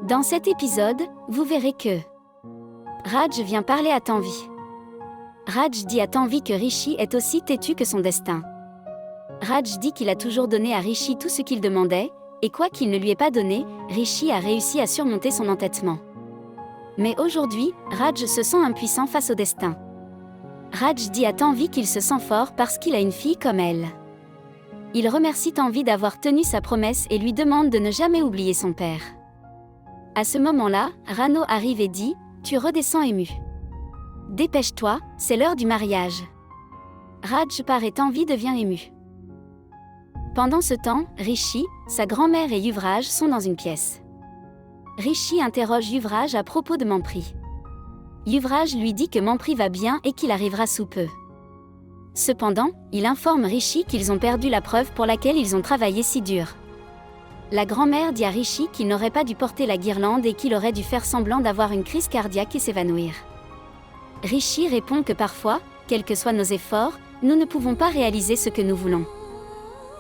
Dans cet épisode, vous verrez que Raj vient parler à Tanvi. Raj dit à Tanvi que Rishi est aussi têtu que son destin. Raj dit qu'il a toujours donné à Rishi tout ce qu'il demandait, et quoi qu'il ne lui ait pas donné, Rishi a réussi à surmonter son entêtement. Mais aujourd'hui, Raj se sent impuissant face au destin. Raj dit à Tanvi qu'il se sent fort parce qu'il a une fille comme elle. Il remercie Tanvi d'avoir tenu sa promesse et lui demande de ne jamais oublier son père. À ce moment-là, Rano arrive et dit « Tu redescends ému. Dépêche-toi, c'est l'heure du mariage. » Raj part et Tanvi devient ému. Pendant ce temps, Rishi, sa grand-mère et Yuvraj sont dans une pièce. Rishi interroge Yuvraj à propos de Mampri. Yuvraj lui dit que Mampri va bien et qu'il arrivera sous peu. Cependant, il informe Rishi qu'ils ont perdu la preuve pour laquelle ils ont travaillé si dur. La grand-mère dit à Rishi qu'il n'aurait pas dû porter la guirlande et qu'il aurait dû faire semblant d'avoir une crise cardiaque et s'évanouir. Rishi répond que parfois, quels que soient nos efforts, nous ne pouvons pas réaliser ce que nous voulons.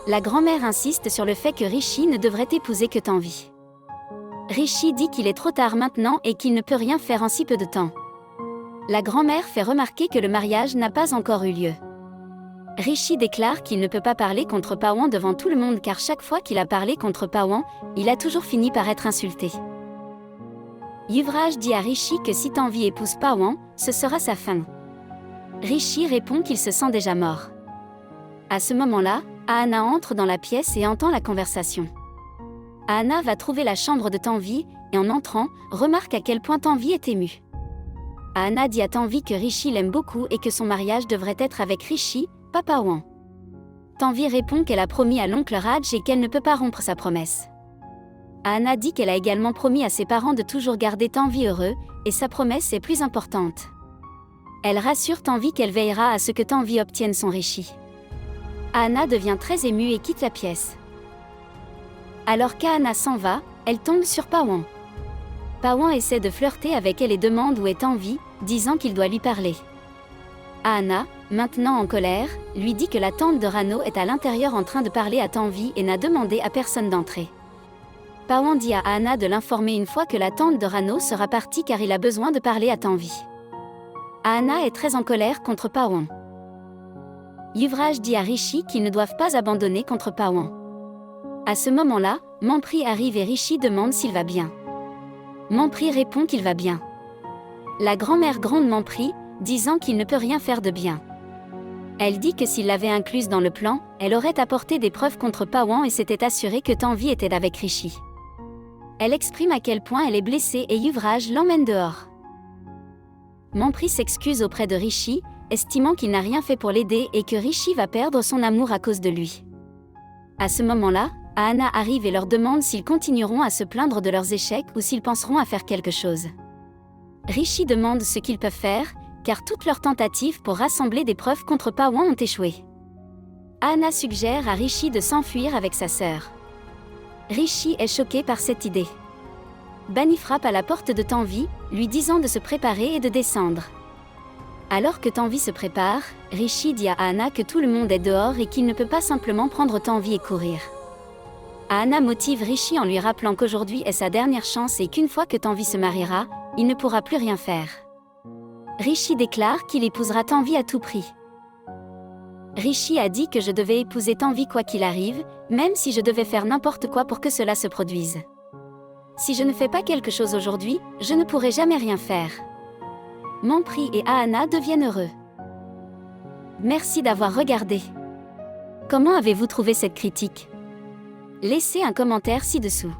La grand-mère insiste sur le fait que Rishi ne devrait épouser que Tanvi. Rishi dit qu'il est trop tard maintenant et qu'il ne peut rien faire en si peu de temps. La grand-mère fait remarquer que le mariage n'a pas encore eu lieu. Rishi déclare qu'il ne peut pas parler contre Pawan devant tout le monde car chaque fois qu'il a parlé contre Pawan, il a toujours fini par être insulté. Yuvraj dit à Rishi que si Tanvi épouse Pawan, ce sera sa fin. Rishi répond qu'il se sent déjà mort. À ce moment-là, Ahana entre dans la pièce et entend la conversation. Ahana va trouver la chambre de Tanvi et en entrant, remarque à quel point Tanvi est ému. Ahana dit à Tanvi que Rishi l'aime beaucoup et que son mariage devrait être avec Rishi, pas Pawan. Tanvi répond qu'elle a promis à l'oncle Raj et qu'elle ne peut pas rompre sa promesse. Ahana dit qu'elle a également promis à ses parents de toujours garder Tanvi heureux, et sa promesse est plus importante. Elle rassure Tanvi qu'elle veillera à ce que Tanvi obtienne son Rishi. Ahana devient très émue et quitte la pièce. Alors qu'Ahana s'en va, elle tombe sur Pawan. Pawan essaie de flirter avec elle et demande où est Tanvi, disant qu'il doit lui parler. Ahana, maintenant en colère, lui dit que la tante de Rano est à l'intérieur en train de parler à Tanvi et n'a demandé à personne d'entrer. Pawan dit à Ahana de l'informer une fois que la tante de Rano sera partie car il a besoin de parler à Tanvi. Ahana est très en colère contre Pawan. Yuvraj dit à Rishi qu'ils ne doivent pas abandonner contre Pawan. À ce moment-là, Mampri arrive et Rishi demande s'il va bien. Mampri répond qu'il va bien. La grand-mère gronde Mampri, disant qu'il ne peut rien faire de bien. Elle dit que s'il l'avait incluse dans le plan, elle aurait apporté des preuves contre Pawan et s'était assurée que Tanvi était avec Rishi. Elle exprime à quel point elle est blessée et Yuvraj l'emmène dehors. Mampri s'excuse auprès de Rishi, estimant qu'il n'a rien fait pour l'aider et que Rishi va perdre son amour à cause de lui. À ce moment-là, Ahana arrive et leur demande s'ils continueront à se plaindre de leurs échecs ou s'ils penseront à faire quelque chose. Rishi demande ce qu'ils peuvent faire, car toutes leurs tentatives pour rassembler des preuves contre Pawan ont échoué. Ahana suggère à Rishi de s'enfuir avec sa sœur. Rishi est choqué par cette idée. Bani frappe à la porte de Tanvi, lui disant de se préparer et de descendre. Alors que Tanvi se prépare, Rishi dit à Ahana que tout le monde est dehors et qu'il ne peut pas simplement prendre Tanvi et courir. Ahana motive Rishi en lui rappelant qu'aujourd'hui est sa dernière chance et qu'une fois que Tanvi se mariera, il ne pourra plus rien faire. Rishi déclare qu'il épousera Tanvi à tout prix. Rishi a dit que je devais épouser Tanvi quoi qu'il arrive, même si je devais faire n'importe quoi pour que cela se produise. Si je ne fais pas quelque chose aujourd'hui, je ne pourrai jamais rien faire. Mampri et Ahana deviennent heureux. Merci d'avoir regardé. Comment avez-vous trouvé cette critique ? Laissez un commentaire ci-dessous.